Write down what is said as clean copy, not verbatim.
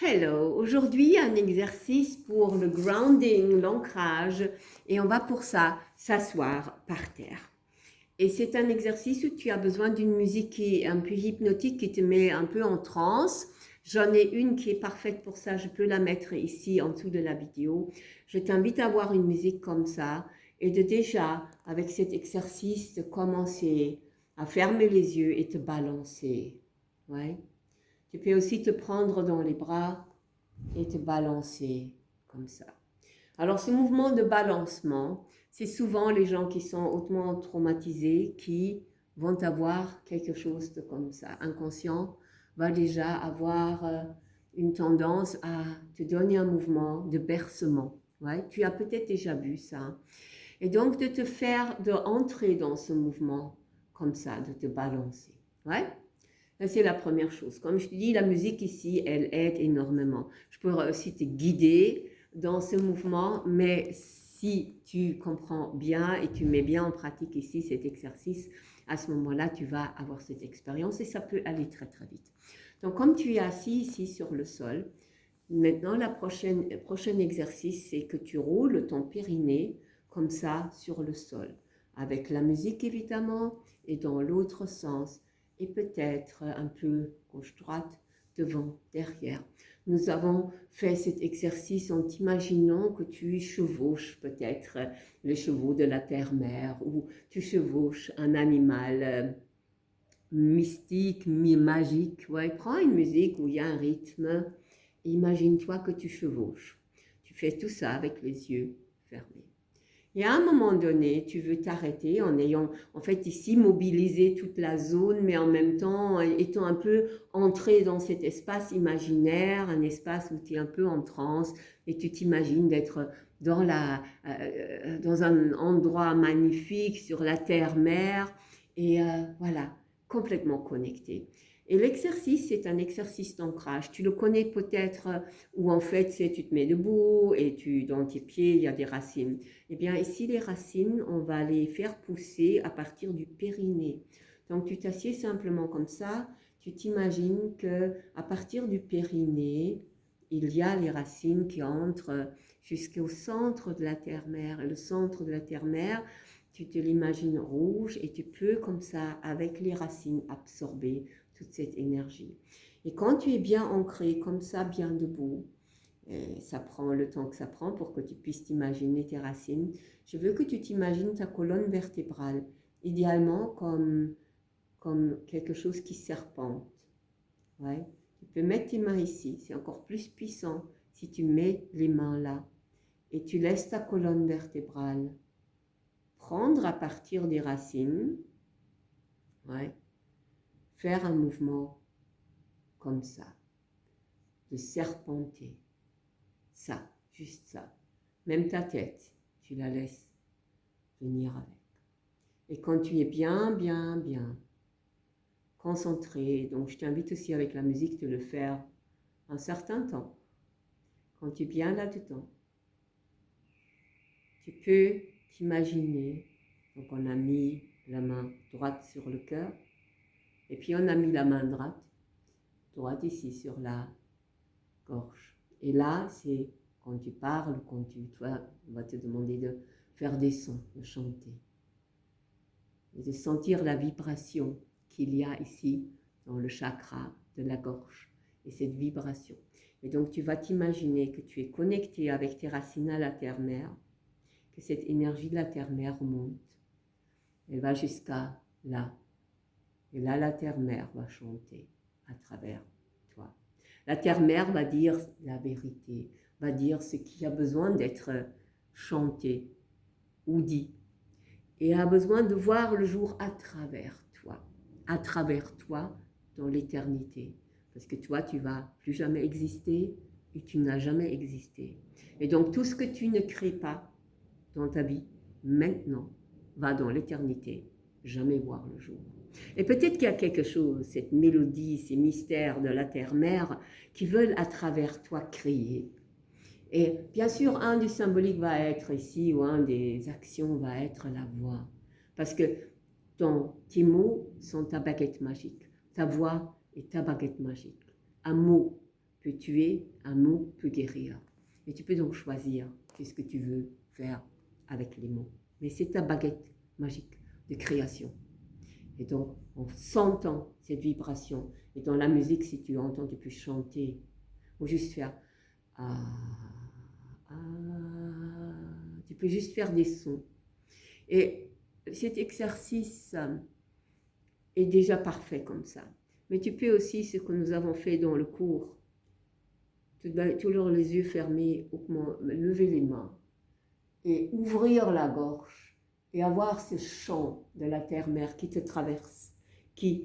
Hello, aujourd'hui un exercice pour le grounding, l'ancrage, et on va pour ça s'asseoir par terre. Et c'est un exercice où tu as besoin d'une musique qui est un peu hypnotique, qui te met un peu en transe. J'en ai une qui est parfaite pour ça, je peux la mettre ici en dessous de la vidéo. Je t'invite à avoir une musique comme ça et de déjà, avec cet exercice, de commencer à fermer les yeux et te balancer. Ouais. Tu peux aussi te prendre dans les bras et te balancer comme ça. Alors ce mouvement de balancement, c'est souvent les gens qui sont hautement traumatisés qui vont avoir quelque chose de comme ça. Inconscient va déjà avoir une tendance à te donner un mouvement de bercement. Ouais, tu as peut-être déjà vu ça. Et donc de te faire, de entrer dans ce mouvement comme ça, de te balancer. Ouais. C'est la première chose. Comme je te dis, la musique ici, elle aide énormément. Je peux aussi te guider dans ce mouvement, mais si tu comprends bien et tu mets bien en pratique ici cet exercice, à ce moment-là, tu vas avoir cette expérience et ça peut aller très très vite. Donc, comme tu es assis ici sur le sol, maintenant, le prochain exercice, c'est que tu roules ton périnée comme ça sur le sol, avec la musique évidemment, et dans l'autre sens, et peut-être un peu gauche-droite, devant, derrière. Nous avons fait cet exercice en t'imaginant que tu chevauches peut-être les chevaux de la terre-mère, ou tu chevauches un animal mystique, magique. Ouais, prends une musique où il y a un rythme. Imagine-toi que tu chevauches. Tu fais tout ça avec les yeux fermés. Et à un moment donné, tu veux t'arrêter en ayant, en fait, ici, mobilisé toute la zone, mais en même temps, étant un peu entré dans cet espace imaginaire, un espace où tu es un peu en transe et tu t'imagines d'être dans un endroit magnifique sur la terre-mer et voilà, complètement connecté. Et l'exercice, c'est un exercice d'ancrage. Tu le connais peut-être où en fait, tu te mets debout et dans tes pieds, il y a des racines. Eh bien, ici, les racines, on va les faire pousser à partir du périnée. Donc, tu t'assieds simplement comme ça. Tu t'imagines que à partir du périnée, il y a les racines qui entrent jusqu'au centre de la terre-mère. Et le centre de la terre-mère, tu te l'imagines rouge et tu peux comme ça, avec les racines, absorber toute cette énergie. Et quand tu es bien ancré, comme ça, bien debout, et ça prend le temps que ça prend pour que tu puisses t'imaginer tes racines. Je veux que tu t'imagines ta colonne vertébrale, idéalement comme quelque chose qui serpente. Ouais. Tu peux mettre tes mains ici, c'est encore plus puissant si tu mets les mains là. Et tu laisses ta colonne vertébrale prendre à partir des racines, ouais, faire un mouvement comme ça, de serpenter. Ça, juste ça. Même ta tête, tu la laisses venir avec. Et quand tu es bien concentré, donc je t'invite aussi avec la musique de le faire un certain temps. Quand tu es bien là-dedans, tu peux t'imaginer, donc on a mis la main droite sur le cœur, et puis on a mis la main droite ici sur la gorge. Et là, c'est quand tu parles, toi, on va te demander de faire des sons, de chanter. Et de sentir la vibration qu'il y a ici dans le chakra de la gorge et cette vibration. Et donc tu vas t'imaginer que tu es connecté avec tes racines à la terre-mère, que cette énergie de la terre-mère monte, elle va jusqu'à là. Et là, la terre-mère va chanter à travers toi. La terre-mère va dire la vérité, va dire ce qui a besoin d'être chanté ou dit et a besoin de voir le jour à travers toi dans l'éternité. Parce que toi, tu vas plus jamais exister et tu n'as jamais existé. Et donc tout ce que tu ne crées pas dans ta vie, maintenant, va dans l'éternité, jamais voir le jour. Et peut-être qu'il y a quelque chose, cette mélodie, ces mystères de la terre-mère qui veulent à travers toi créer. Et bien sûr, un des symboliques va être ici, ou un des actions va être la voix. Parce que tes mots sont ta baguette magique. Ta voix est ta baguette magique. Un mot peut tuer, un mot peut guérir. Et tu peux donc choisir qu'est-ce que tu veux faire avec les mots. Mais c'est ta baguette magique de création. Et donc, en sentant cette vibration, et dans la musique, si tu entends, tu peux chanter, ou juste faire ah, ah, tu peux juste faire des sons. Et cet exercice est déjà parfait comme ça. Mais tu peux aussi, ce que nous avons fait dans le cours, toujours les yeux fermés, lever les mains et ouvrir la gorge et avoir ce chant de la terre-mère qui te traverse, qui